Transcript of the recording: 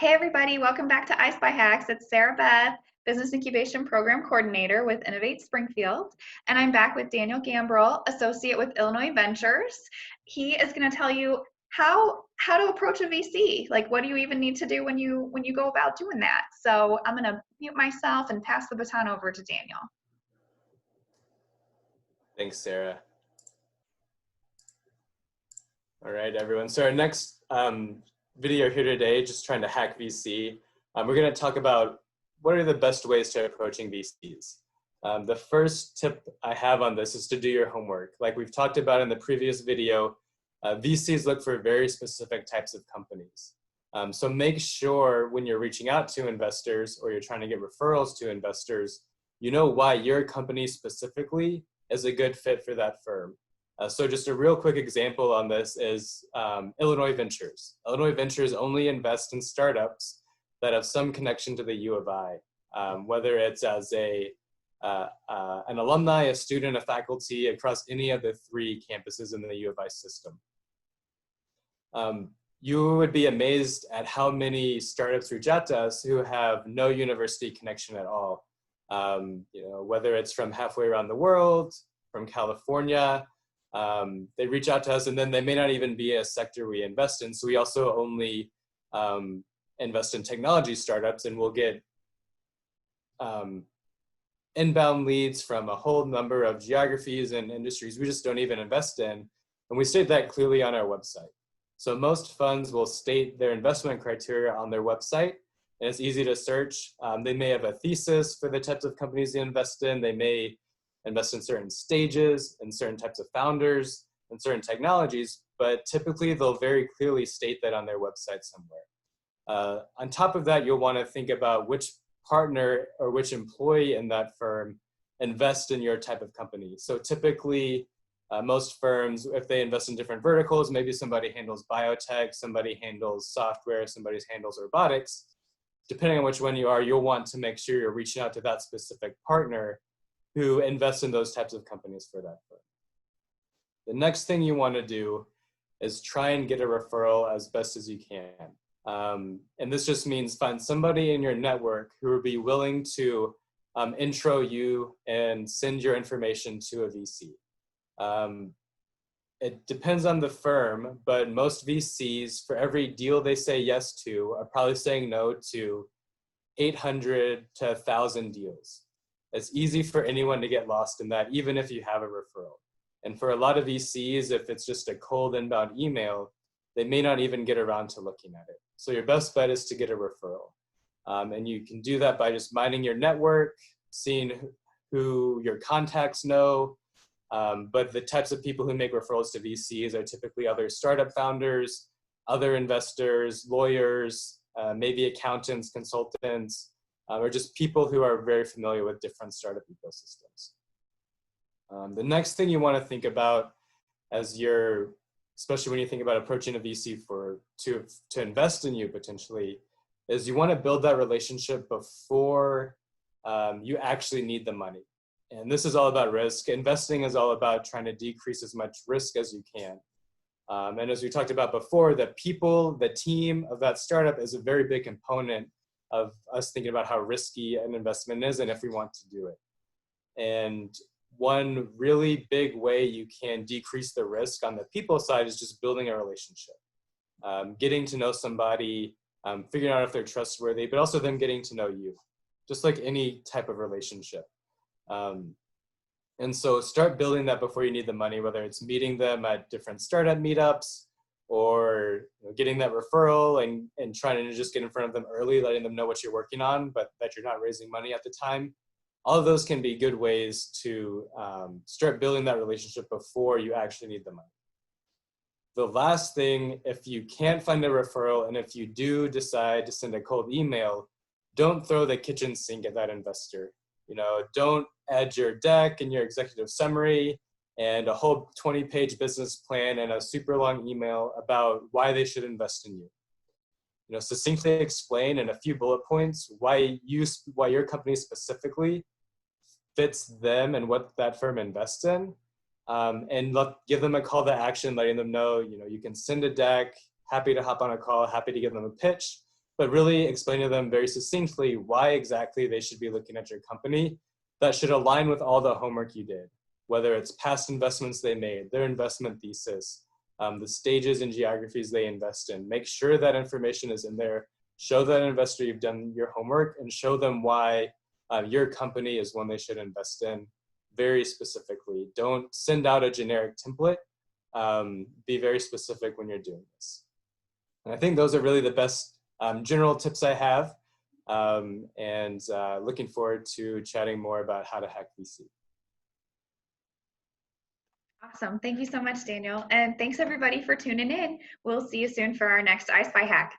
Hey everybody, welcome back to iSPI Hacks. It's Sarah Beth, Business Incubation Program Coordinator with Innovate Springfield, and I'm back with Daniel Gambrell, Associate with Illinois Ventures. He is going to tell you how to approach a VC. Like, what do you even need to do when you go about doing that? So I'm going to mute myself and pass the baton over to Daniel. Thanks, Sarah. All right, everyone. So our next video here today, just trying to hack VC. We're going to talk about what are the best ways to approaching VCs. The first tip I have on this is to do your homework. Like we've talked about in the previous video, VCs look for very specific types of companies. So make sure when you're reaching out to investors or you're trying to get referrals to investors, you know why your company specifically is a good fit for that firm. So just a real quick example on this is Illinois Ventures. Illinois Ventures only invest in startups that have some connection to the U of I, whether it's as an alumni, a student, a faculty across any of the 3 campuses in the U of I system. You would be amazed at how many startups reach out to us who have no university connection at all. Whether it's from halfway around the world, from California, they reach out to us and then they may not even be a sector we invest in. So we also only invest in technology startups, and we'll get inbound leads from a whole number of geographies and industries we just don't even invest in. And we state that clearly on our website. So most funds will state their investment criteria on their website, and it's easy to search. They may have a thesis for the types of companies they invest in. They may invest in certain stages and certain types of founders and certain technologies, but typically they'll very clearly state that on their website somewhere. On top of that, you'll want to think about which partner or which employee in that firm invest in your type of company. So typically, most firms, if they invest in different verticals, maybe somebody handles biotech, somebody handles software, somebody handles robotics. Depending on which one you are, you'll want to make sure you're reaching out to that specific partner who invest in those types of companies for that firm. The next thing you want to do is try and get a referral as best as you can. And this just means find somebody in your network who will be willing to intro you and send your information to a VC. It depends on the firm, but most VCs, for every deal they say yes to, are probably saying no to 800 to 1,000 deals. It's easy for anyone to get lost in that, even if you have a referral. And for a lot of VCs, if it's just a cold inbound email, they may not even get around to looking at it. So your best bet is to get a referral. And you can do that by just mining your network, seeing who your contacts know. But the types of people who make referrals to VCs are typically other startup founders, other investors, lawyers, maybe accountants, consultants, or just people who are very familiar with different startup ecosystems. The next thing you want to think about as you're, especially when you think about approaching a VC to invest in you potentially, is you want to build that relationship before you actually need the money. And this is all about risk. Investing is all about trying to decrease as much risk as you can. And as we talked about before, the people, the team of that startup is a very big component of us thinking about how risky an investment is and if we want to do it. And one really big way you can decrease the risk on the people side is just building a relationship. Getting to know somebody, figuring out if they're trustworthy, but also them getting to know you, just like any type of relationship. And so start building that before you need the money, whether it's meeting them at different startup meetups or getting that referral and trying to just get in front of them early, letting them know what you're working on, but that you're not raising money at the time. All of those can be good ways to start building that relationship before you actually need the money. The last thing, if you can't find a referral and if you do decide to send a cold email, don't throw the kitchen sink at that investor. Don't add your deck and your executive summary and a whole 20-page business plan and a super long email about why they should invest in you. Succinctly explain in a few bullet points why your company specifically fits them and what that firm invests in, and give them a call to action, letting them know, you can send a deck, happy to hop on a call, happy to give them a pitch, but really explain to them very succinctly why exactly they should be looking at your company that should align with all the homework you did, whether it's past investments they made, their investment thesis, the stages and geographies they invest in. Make sure that information is in there. Show that investor you've done your homework, and show them why your company is one they should invest in very specifically. Don't send out a generic template. Be very specific when you're doing this. And I think those are really the best general tips I have. And looking forward to chatting more about how to hack VC. Awesome. Thank you so much, Daniel. And thanks everybody for tuning in. We'll see you soon for our next iSPI hack.